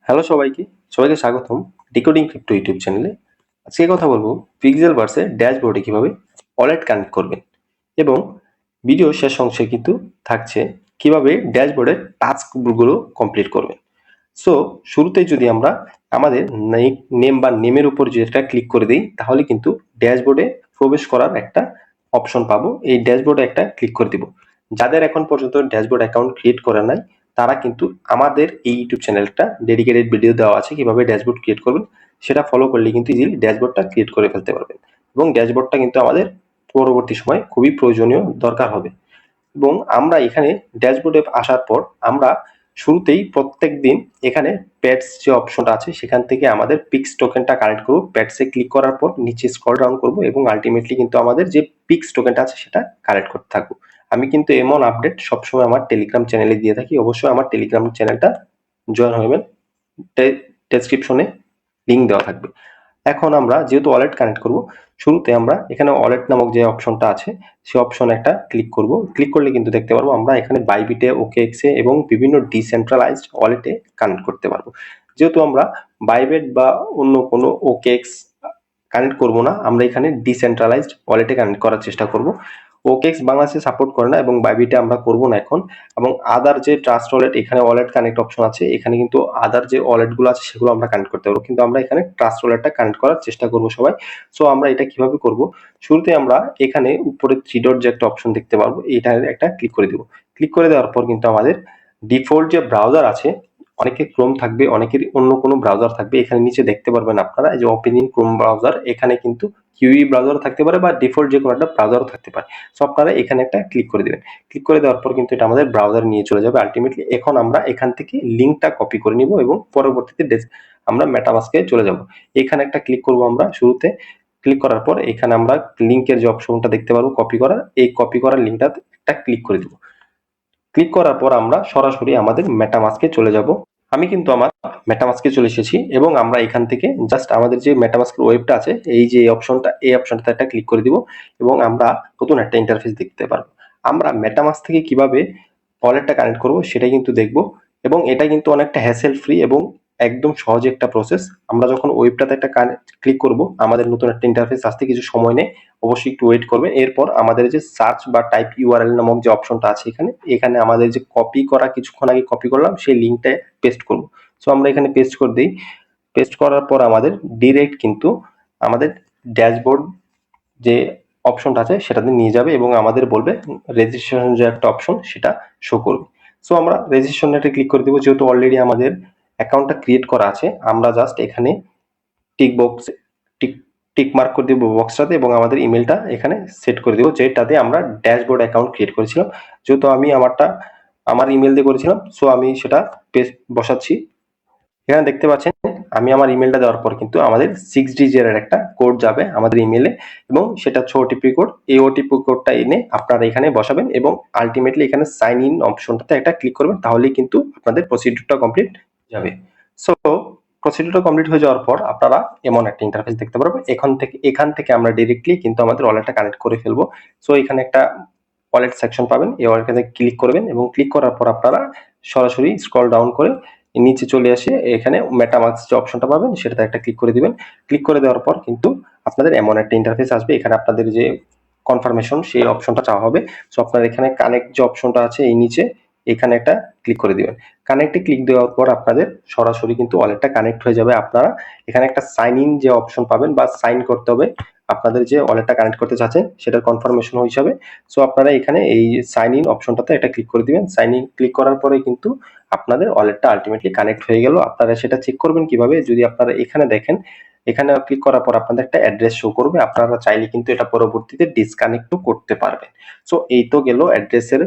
Hello সবাইকে স্বাগতম decoding crypto YouTube চ্যানেলে। আজকে কথা বলবো পিক্সেলভার্সের ড্যাশবোর্ডে কিভাবে ওয়ালেট কানেক্ট করবেন এবং ভিডিও শেষ অংশে কিন্তু থাকছে কিভাবে ড্যাশবোর্ডের টাস্কগুলো কমপ্লিট করবেন। সো শুরুতেই যদি আমরা আমাদের নেম বা নেমের উপর যেটা ক্লিক করে দিই তাহলে কিন্তু ড্যাশবোর্ডে প্রবেশ করার একটা অপশন পাবো। এই ড্যাশবোর্ডে একটা ক্লিক করে দিব। যাদের এখন পর্যন্ত ড্যাশবোর্ড অ্যাকাউন্ট ক্রিয়েট করা নাই তারা কিন্তু আমাদের এই ইউটিউব চ্যানেলটা ডেডিকেটেড ভিডিও দেওয়া আছে কিভাবে ড্যাশবোর্ড ক্রিয়েট করবেন, সেটা ফলো করলে কিন্তু ইজিলি ড্যাশবোর্ডটা ক্রিয়েট করে ফেলতে পারবেন এবং ড্যাশবোর্ডটা কিন্তু আমাদের পরবর্তী সময় খুবই প্রয়োজনীয় দরকার হবে। এবং আমরা এখানে ড্যাশবোর্ডে আসার পর আমরা শুরুতেই প্রত্যেকদিন এখানে প্যাডস যে অপশনটা আছে সেখান থেকে আমাদের পিক্স টোকেনটা কালেক্ট করব। প্যাডসে ক্লিক করার পর নিচে স্ক্রল ডাউন করব এবং আলটিমেটলি কিন্তু আমাদের যে পিক্স টোকেনটা আছে সেটা কালেক্ট করতে থাকবো। আমি কিন্তু এমন আপডেট সবসময় আমার টেলিগ্রাম চ্যানেলে দিয়ে থাকি, অবশ্যই আমার টেলিগ্রাম চ্যানেলটা জয়েন হবেন, ডেসক্রিপশনে লিঙ্ক দেওয়া থাকবে। এখন আমরা যেহেতু ওয়ালেট কানেক্ট করব, শুরুতে আমরা এখানে ওয়ালেট নামক যে অপশনটা আছে সেই অপশন একটা ক্লিক করব। ক্লিক করলে কিন্তু দেখতে পারবো আমরা এখানে বাইবিটে, ওকেএক্সে এবং বিভিন্ন ডিসেন্ট্রালাইজড ওয়ালেটে কানেক্ট করতে পারবো। যেহেতু আমরা বাইবিট বা অন্য কোনো ওকেএক্স কানেক্ট করব না, আমরা এখানে ডিসেন্ট্রালাইজড ওয়ালেটে কানেক্ট করার চেষ্টা করব। ওকেএক্স বাংলাদেশে সাপোর্ট করে না এবং বাইবিটে আমরা করব না এখন। এবং আদার যে ট্রাস্ট ওয়ালেট, এখানে ওয়ালেট কানেক্ট অপশন আছে, এখানে কিন্তু আদার যে ওয়ালেটগুলো আছে সেগুলো আমরা কানেক্ট করতে পারবো, কিন্তু আমরা এখানে ট্রাস্ট ওয়ালেটটা কানেক্ট করার চেষ্টা করব সবাই। সো আমরা এটা কিভাবে করব, শুরুতে আমরা এখানে উপরে থ্রি ডট যে একটা অপশন দেখতে পারবো, এটা একটা ক্লিক করে দিব। ক্লিক করে দেওয়ার পর কিন্তু আমাদের ডিফল্ট যে ব্রাউজার আছে, অনেকের ক্রোম থাকবে, অনেকের অন্য কোনো ব্রাউজার থাকবে, এখানে নিচে দেখতে পারবেন আপনারা এই যে ওপেনিং ক্রোম ব্রাউজার, এখানে কিন্তু কিউই ব্রাউজার থাকতে পারে বা ডিফল্ট যে কোনো একটা ব্রাউজারও থাকতে পারে। সো আপনারা এখানে একটা ক্লিক করে দিবেন। ক্লিক করে দেওয়ার পর কিন্তু এটা আমাদের ব্রাউজার নিয়ে চলে যাবে আলটিমেটলি। এখন আমরা এখান থেকে লিঙ্কটা কপি করে নিব এবং পরবর্তীতে আমরা মেটামাস্কে চলে যাব। এখানে একটা ক্লিক করব আমরা শুরুতে। ক্লিক করার পর এখানে আমরা লিঙ্কের যে অপশনটা দেখতে পারবো কপি করার, এই কপি করার লিঙ্কটা একটা ক্লিক করে দিব। ক্লিক করার পর আমরা সরাসরি আমাদের মেটামাস্কে চলে যাব। আমি কিন্তু আমার মেটামাস্কে চলে এসেছি এবং আমরা এখান থেকে জাস্ট আমাদের যে মেটামাস্কের ওয়েবটা আছে, এই যে এই অপশনটাতে একটা ক্লিক করে দিব এবং আমরা নতুন একটা ইন্টারফেস দেখতে পারবো। আমরা মেটামাস্ক থেকে কিভাবে ওয়ালেটটা কানেক্ট করব সেটাই কিন্তু দেখব এবং এটা কিন্তু অনেকটা হ্যাসেল ফ্রি এবং একদম সহজ একটা প্রসেস। আমরা যখন ওয়েবটাতে একটা ক্লিক করব, আমাদের নতুন একটা ইন্টারফেস আসতে কিছু সময় নেই, অবশ্যই একটু ওয়েট করবেন। এরপর আমাদের যে সার্চ বা টাইপ ইউআরএল নামক যে অপশনটা আছে এখানে আমাদের যে কপি করা, কিছুক্ষণ আগে কপি করলাম সেই লিঙ্কটা পেস্ট করব। সো আমরা এখানে পেস্ট করে দিই। পেস্ট করার পর আমাদের ডিরেক্ট কিন্তু আমাদের ড্যাশবোর্ড যে অপশনটা আছে সেটাতে নিয়ে যাবে এবং আমাদের বলবে রেজিস্ট্রেশন যে একটা অপশন সেটা শো করবে। সো আমরা রেজিস্ট্রেশনটা ক্লিক করে দিব। যেহেতু অলরেডি আমাদের অ্যাকাউন্টটা ক্রিয়েট করা আছে, আমরা জাস্ট এখানে tick box tick tick mark করে দিব বক্সটাতে এবং আমাদের ইমেলটা এখানে সেট করে দিব যেটাতে আমরা ড্যাশবোর্ড অ্যাকাউন্ট ক্রিয়েট করেছিলাম। যেহেতু আমি আমার ইমেল দিয়ে করেছিলাম, সো আমি সেটা পেস্ট বসাচ্ছি। এখানে দেখতে পাচ্ছেন আমি আমার ইমেলটা দেওয়ার পর কিন্তু আমাদের 6 ডিজিটের একটা কোড যাবে আমাদের ইমেলে এবং সেটা হচ্ছে ওটিপি কোড। এই ওটিপি কোডটা এনে আপনারা এখানে বসাবেন এবং আলটিমেটলি এখানে সাইন ইন অপশনটাতে একটা ক্লিক করবেন, তাহলেই কিন্তু আপনাদের প্রসিডিউরটা কমপ্লিট যাবে। সো প্রসিডিউরটা কমপ্লিট হয়ে যাওয়ার পর আপনারা এমন একটা ইন্টারফেস দেখতে পারবেন। এখান থেকে আমরা ডিরেক্টলি কিন্তু আমাদের ওয়ালেটটা কানেক্ট করে ফেলবো। সো এখানে একটা ওয়ালেট সেকশন পাবেন, এই ওয়ালেটটাতে ক্লিক করবেন এবং ক্লিক করার পর আপনারা সরাসরি স্ক্রল ডাউন করে নিচে চলে আসে এখানে মেটামাস্ক যে অপশনটা পাবেন সেটাতে একটা ক্লিক করে দিবেন। ক্লিক করে দেওয়ার পর কিন্তু আপনাদের এমন একটা ইন্টারফেস আসবে, এখানে আপনাদের যে কনফার্মেশন সেই অপশনটা চাওয়া হবে। সো আপনার এখানে কানেক্ট যে অপশনটা আছে এই নিচে এখানে একটা ক্লিক করে দিবেন। কানেক্টে ক্লিক দেওয়ার পর আপনাদের সরাসরি কিন্তু ওয়ালেটটা কানেক্ট হয়ে যাবে। আপনারা এখানে একটা সাইন ইন যে অপশন পাবেন বা সাইন করতে হবে আপনাদের যে ওয়ালেটটা কানেক্ট করতে চাচ্ছেন সেটার কনফার্মেশন হিসাবে। সো আপনারা এখানে এই সাইন ইন অপশনটাতে একটা ক্লিক করে দিবেন। সাইন ইন ক্লিক করার পরে কিন্তু আপনাদের ওয়ালেটটা আলটিমেটলি কানেক্ট হয়ে গেল। আপনারা সেটা চেক করবেন কিভাবে, যদি আপনারা এখানে দেখেন, এখানে ক্লিক করার পর আপনাদের একটা অ্যাড্রেস শো করবে, আপনারা চাইলে কিন্তু এটা পরবর্তীতে ডিসকানেক্টও করতে পারবেন। সো এই তো গেল অ্যাড্রেসের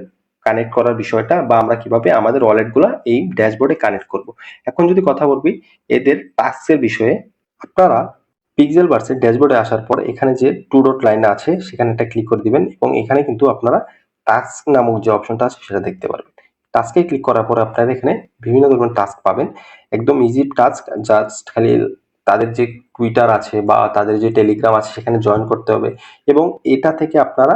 কানেক্ট করার বিষয়টা বা আমরা কিভাবে আমাদের ওয়ালেটগুলো এই ড্যাশবোর্ডে কানেক্ট করব। এখন যদি কথা বলবি এদের টাস্কের বিষয়ে, আপনারা পিক্সেলভার্সের ড্যাশবোর্ডে আসার পর এখানে যে টু ডট লাইন আছে সেখানে একটা ক্লিক করে দিবেন এবং এখানে কিন্তু আপনারা টাস্ক নামক যে অপশনটা আছে সেটা দেখতে পারবেন। টাস্কে ক্লিক করার পর আপনারা এখানে বিভিন্ন ধরনের টাস্ক পাবেন, একদম ইজি টাস্ক। জাস্ট খালি তাদের যে টুইটার আছে বা তাদের যে টেলিগ্রাম আছে সেখানে জয়েন করতে হবে এবং এটা থেকে আপনারা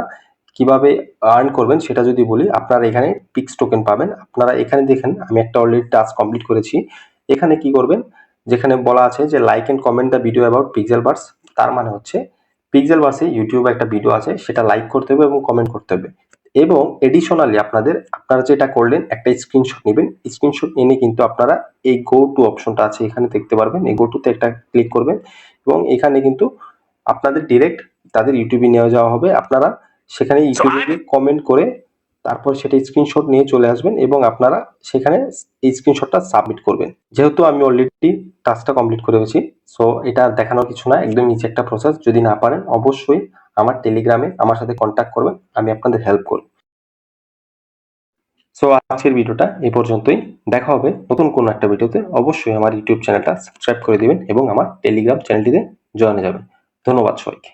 কিভাবে আর্ন করবেন সেটা যদি বলি, আপনারা এখানে পিক্স টোকেন পাবেন। আপনারা এখানে দেখেন আমি একটা অলরেডি টাস্ক কমপ্লিট করেছি এখানে কি করবেন, যেখানে বলা আছে যে like and comment the video about Pixelverse, তার মানে হচ্ছে পিক্সেলভার্সে ইউটিউবে একটা ভিডিও আছে, সেটা লাইক করতে হবে এবং কমেন্ট করতে হবে। এবং এডিশনালি আপনারা যেটা করলেন, একটা স্ক্রিনশট নেবেন। স্ক্রিনশট এনে কিন্তু আপনারা এই গো টু অপশনটা আছে, এখানে দেখতে পারবেন। এই গো টুতে একটা ক্লিক করবেন এবং এখানে কিন্তু আপনাদের ডিরেক্ট তাদের ইউটিউবে নিয়ে যাওয়া হবে। আপনারা সেখানে ইউটিউবে কমেন্ট করে তারপর সেটা স্ক্রিনশট নিয়ে চলে আসবেন এবং আপনারা সেখানে এই স্ক্রিনশটটা সাবমিট করবেন। যেহেতু আমি অলরেডি টাস্কটা কমপ্লিট করে ফেলেছি, সো এটা দেখানোর কিছু না, একদম ইজি একটা প্রসেস। যদি না পারেন অবশ্যই আমার টেলিগ্রামে আমার সাথে কন্ট্যাক্ট করবেন, আমি আপনাদের হেল্প করব। সো আজকের ভিডিওটা এই পর্যন্তই। দেখা হবে নতুন কোনো একটা ভিডিওতে। অবশ্যই আমার ইউটিউব চ্যানেলটা সাবস্ক্রাইব করে দিবেন এবং আমার টেলিগ্রাম চ্যানেলটিতে জয়েন হয়ে যাবেন। ধন্যবাদ সবাইকে।